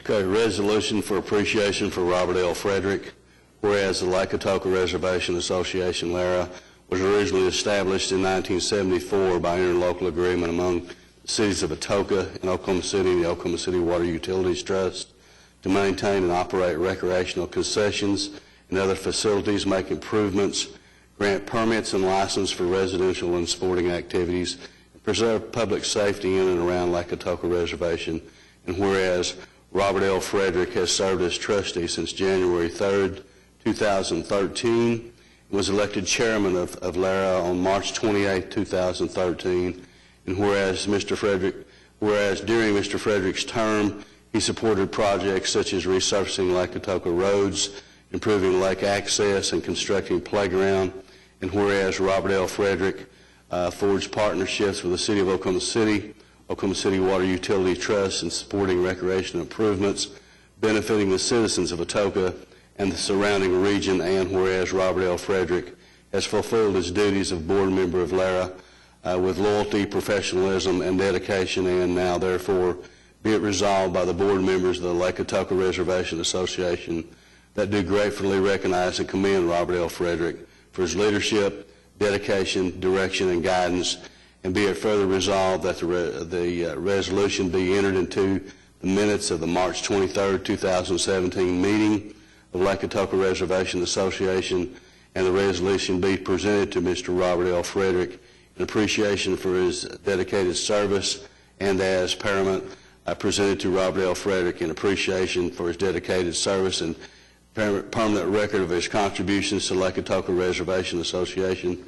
Okay, resolution for appreciation for Robert L. Frederick. Whereas the Lake Atoka Reservation Association, LARA, was originally established in 1974 by interlocal agreement among the cities of Atoka and Oklahoma City and the Oklahoma City Water Utilities Trust to maintain and operate recreational concessions and other facilities, make improvements, grant permits and license for residential and sporting activities, and preserve public safety in and around Lake Atoka Reservation. And whereas Robert L. Frederick has served as trustee since January 3rd, 2013, and was elected chairman of LARA on March 28, 2013. And whereas during Mr. Frederick's term, he supported projects such as resurfacing Lake Atoka roads, improving lake access, and constructing playground. And whereas Robert L. Frederick forged partnerships with the City of Oklahoma City Water Utility Trust, in supporting recreation improvements, benefiting the citizens of Atoka and the surrounding region. And whereas Robert L. Frederick has fulfilled his duties of board member of LARA with loyalty, professionalism, and dedication, and now therefore be it resolved by the board members of the Lake Atoka Reservation Association that do gratefully recognize and commend Robert L. Frederick for his leadership, dedication, direction, and guidance, and be it further resolved that the resolution be entered into the minutes of the March 23, 2017 meeting of Lake Atoka Reservation Association, and the resolution be presented to Mr. Robert L. Frederick in appreciation for his dedicated service, and as paramount, I presented to Robert L. Frederick in appreciation for his dedicated service and permanent record of his contributions to Lake Atoka Reservation Association,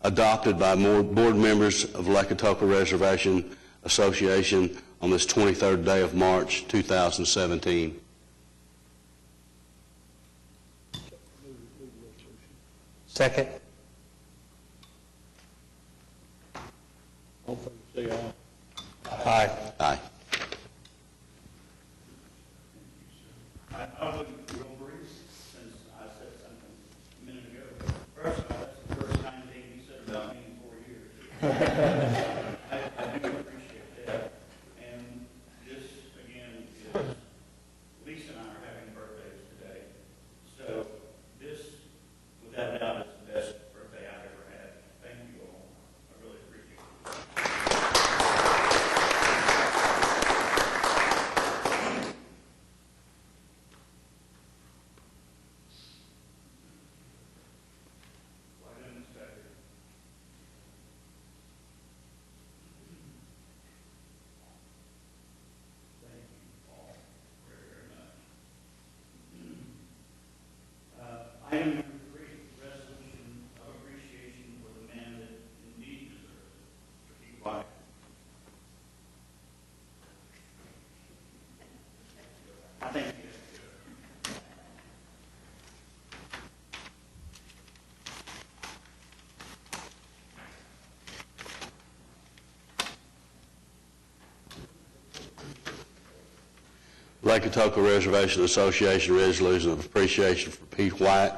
adopted by board members of Lake Atoka Reservation Association on this 23rd day of March, 2017. Second. All in favor, say aye. Aye. Aye. I'll look real brief since I said something a minute ago. First of all, that's the first kind thing you said about me in 4 years. I do appreciate that. And this, again, is Lisa and I are having birthdays today. So this, without doubt, is the best birthday I've ever had. Thank you all. I really appreciate it. Item number 3, resolution of appreciation for the man that indeed deserves it. Mr. Pete White. I think he is good. Lake Atoka Reservation Association resolution of appreciation for Pete White.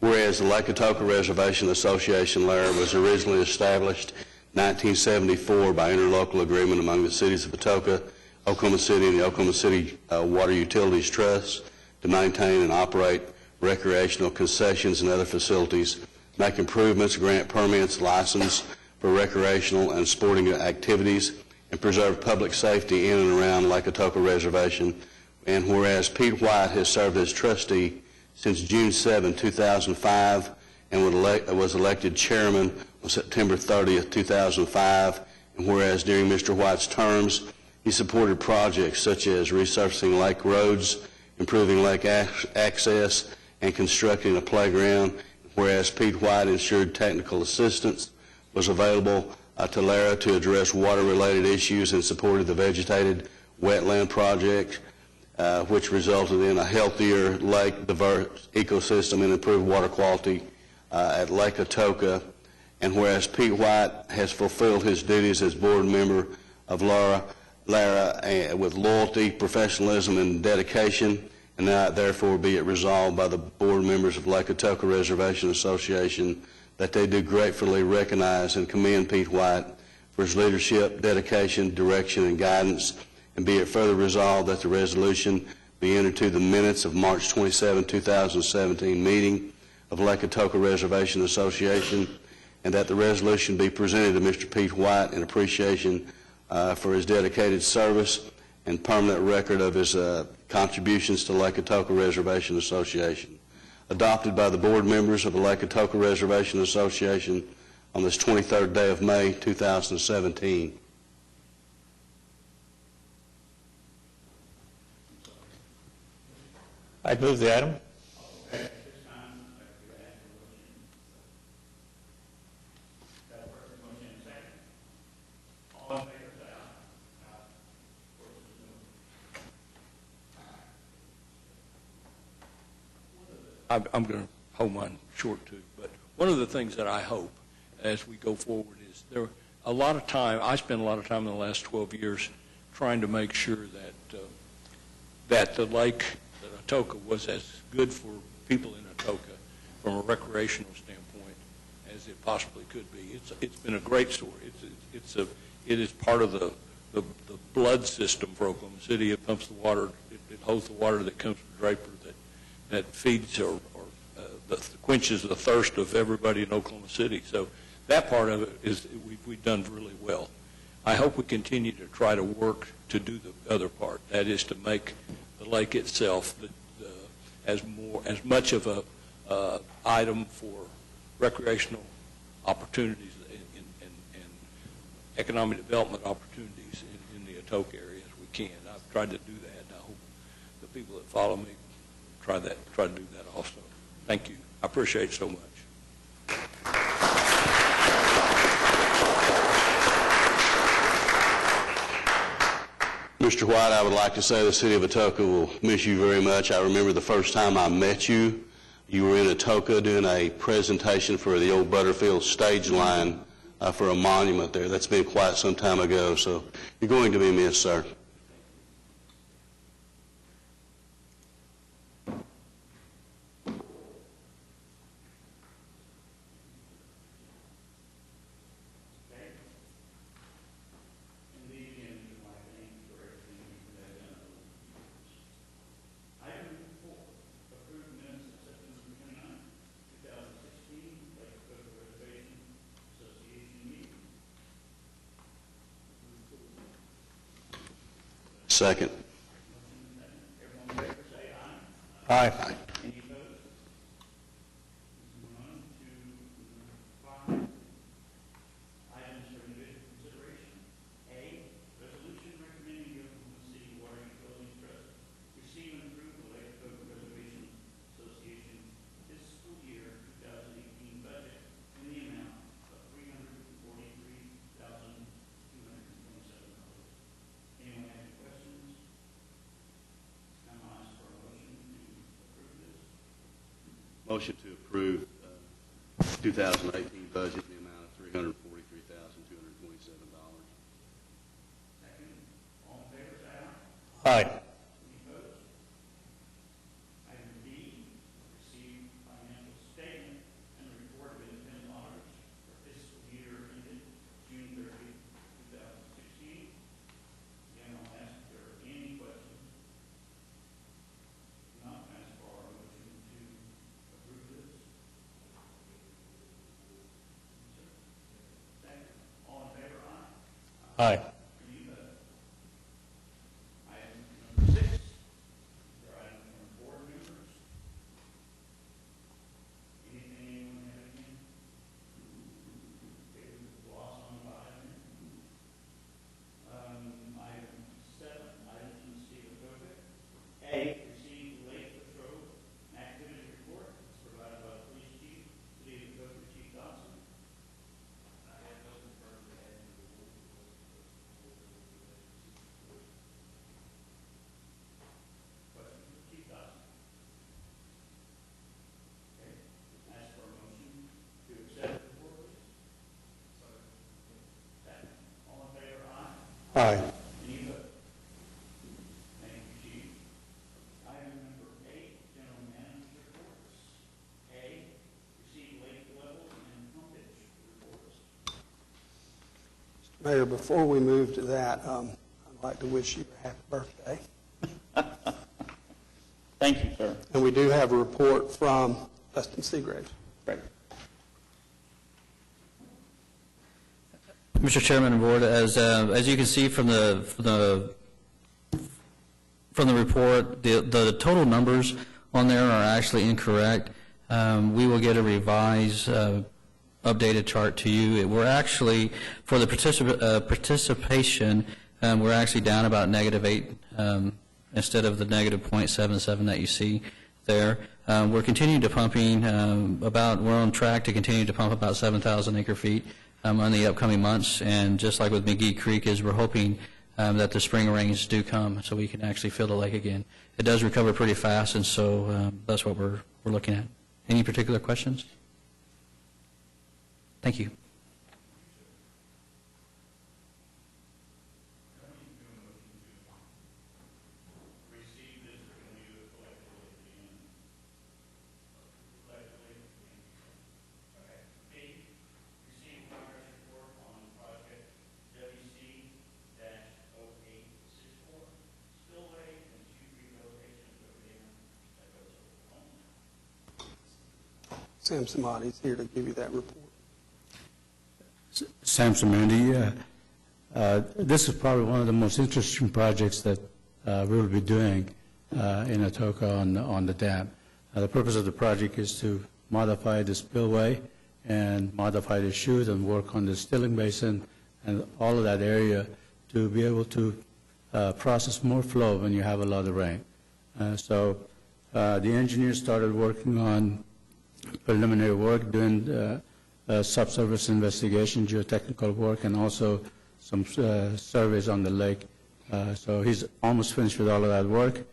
Whereas the Lake Atoka Reservation Association, LARA, was originally established in 1974 by interlocal agreement among the cities of Atoka, Oklahoma City, and the Oklahoma City Water Utilities Trust to maintain and operate recreational concessions and other facilities, make improvements, grant permits, license for recreational and sporting activities, and preserve public safety in and around Lake Atoka Reservation. And whereas Pete White has served as trustee since June 7, 2005, and was elected chairman on September 30, 2005, and whereas during Mr. White's terms, he supported projects such as resurfacing lake roads, improving lake access, and constructing a playground, whereas Pete White ensured technical assistance was available to LARA to address water-related issues and supported the vegetated wetland project, which resulted in a healthier lake, diverse ecosystem, and improved water quality at Lake Atoka. And whereas Pete White has fulfilled his duties as board member of LARA with loyalty, professionalism, and dedication, and now therefore be it resolved by the board members of Lake Atoka Reservation Association that they do gratefully recognize and commend Pete White for his leadership, dedication, direction, and guidance, and be it further resolved that the resolution be entered to the minutes of March 27, 2017 meeting of Lake Atoka Reservation Association, and that the resolution be presented to Mr. Pete White in appreciation for his dedicated service and permanent record of his contributions to Lake Atoka Reservation Association. Adopted by the board members of the Lake Atoka Reservation Association on this 23rd day of May, 2017. I'd move the item. I'm going to hold mine short too, but one of the things that I hope as we go forward is there a lot of time, I spent a lot of time in the last 12 years trying to make sure that that the lake, that Atoka, was as good for people in Atoka from a recreational standpoint as it possibly could be. It's been a great story. It is part of the blood system for Oklahoma City. It pumps the water, it holds the water that comes from Draper that feeds or quenches the thirst of everybody in Oklahoma City. So that part of it is we've done really well. I hope we continue to try to work to do the other part. That is to make the lake itself as much of a item for recreational opportunities and economic development opportunities in the Atoka area as we can. I've tried to do that, and I hope the people that follow me try to do that also. Thank you. I appreciate it so much. Mr. White, I would like to say the city of Atoka will miss you very much. I remember the first time I met you, you were in Atoka doing a presentation for the old Butterfield stage line for a monument there. That's been quite some time ago, so you're going to be missed, sir. Second. Aye. Any opposed? Moving on to 5 items for individual consideration. A, resolution recommending the Oklahoma City Water Utilities Trust receive and approve the Lake Atoka Reservation Association fiscal year 2018 budget in the amount of $343,227. Anyone have any questions? I'm going to ask for a motion to approve this. Motion to approve 2018 budget in the amount of $343,227. Second, all in favor, say aye. Aye. Any opposed? Item B, receive financial statement and report of independent auditors for fiscal year ended June 30th, 2016. Again, I'll ask if there are any questions. Not ask for a motion to approve this. Second, all in favor, aye. Aye. Any opposed? Item number 6, there are items from board members. Anything anyone have again? Okay, we'll gloss on the item. Item 7, items from the city of Atoka. A, receive lake patrol activity report. It's provided by the police chief, city of Atoka, Chief Dawson. I have no confirmed that. Questions for Chief Dawson? Okay, ask for a motion to accept the report, please. Second, all in favor, aye. Aye. Any opposed? Thank you, Chief. Item number 8, general manager's reports. A, receive lake level and pumpage reports. Mayor, before we move to that, I'm I'd like to wish you a happy birthday. Thank you, sir. And we do have a report from Dustin Seagraves. Great. Mr. Chairman and Board, as you can see from the report, the total numbers on there are actually incorrect. We will get a revised, updated chart to you. We're actually, for the participation, we're actually down about -8 instead of the -0.77 that you see there. We're continuing to pumping we're on track to continue to pump about 7,000 acre feet on the upcoming months, and just like with McGee Creek, we're hoping that the spring rains do come so we can actually fill the lake again. It does recover pretty fast, and so that's what we're looking at. Any particular questions? Thank you. Sam Samadi's here to give you that report. Sam Samandi, this is probably one of the most interesting projects that we will be doing in Atoka on the dam. The purpose of the project is to modify the spillway and modify the chute and work on the stilling basin and all of that area to be able to process more flow when you have a lot of rain. So the engineers started working on preliminary work, doing subsurface investigation, geotechnical work, and also some surveys on the lake. So he's almost finished with all of that work.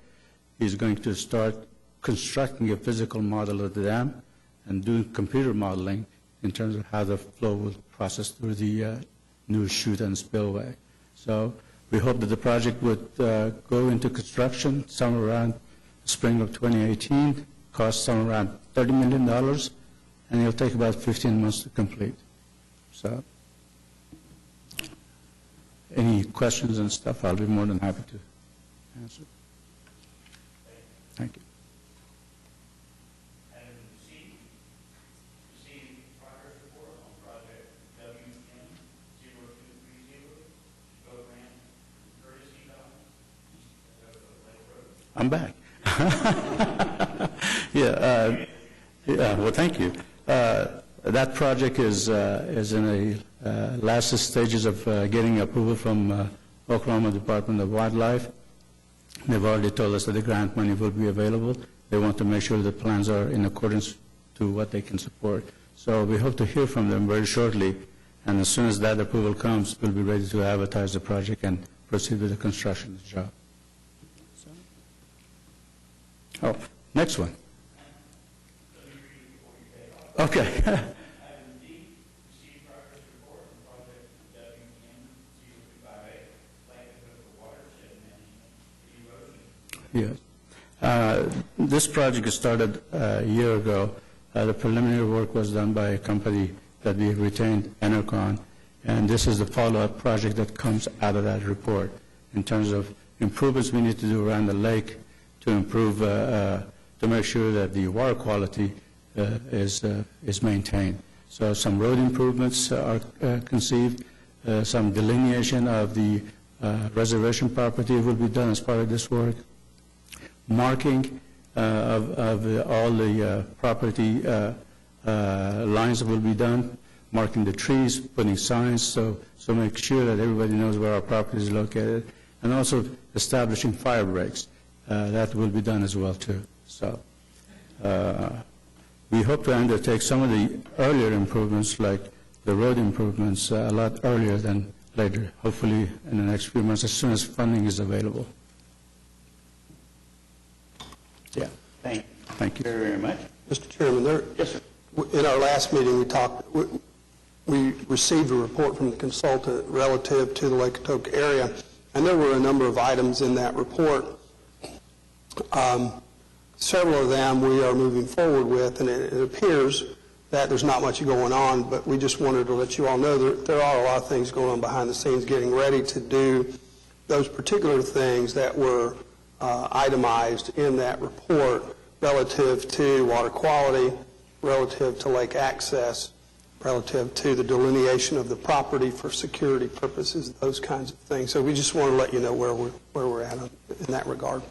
He's going to start constructing a physical model of the dam and doing computer modeling in terms of how the flow will process through the new chute and spillway. So we hope that the project would go into construction somewhere around the spring of 2018, cost somewhere around $30 million, and it'll take about 15 months to complete. So, any questions and stuff, I'll be more than happy to answer. Thank you. Item C, receive progress report on project WM0230, Boat Ramp, courtesy dock, Lake Road. I'm back. Well, thank you. That project is in the last stages of getting approval from Oklahoma Department of Wildlife. They've already told us that the grant money will be available. They want to make sure the plans are in accordance to what they can support. So we hope to hear from them very shortly, and as soon as that approval comes, we'll be ready to advertise the project and proceed with the construction of the job. Oh, next one. Okay. Item D, receive progress report on project WM0258, Lake Atoka watershed management, erosion. Yes. This project started a year ago. The preliminary work was done by a company that we retained, Enercon, and this is the follow-up project that comes out of that report in terms of improvements we need to do around the lake to improve, to make sure that the water quality is maintained. So some road improvements are conceived, some delineation of the reservation property will be done as part of this work. Marking of all the property lines will be done, marking the trees, putting signs, so make sure that everybody knows where our property is located, and also establishing fire breaks. That will be done as well too. So we hope to undertake some of the earlier improvements, like the road improvements, a lot earlier than later, hopefully in the next few months, as soon as funding is available. Yeah. Thank you very, very much. Mr. Chairman, Yes, sir. in our last meeting, we received a report from the consultant relative to the Lake Atoka area, and there were a number of items in that report. Several of them we are moving forward with, and it appears that there's not much going on, but we just wanted to let you all know there are a lot of things going on behind the scenes, getting ready to do those particular things that were itemized in that report relative to water quality, relative to lake access, relative to the delineation of the property for security purposes, those kinds of things. So we just want to let you know where we're at in that regard.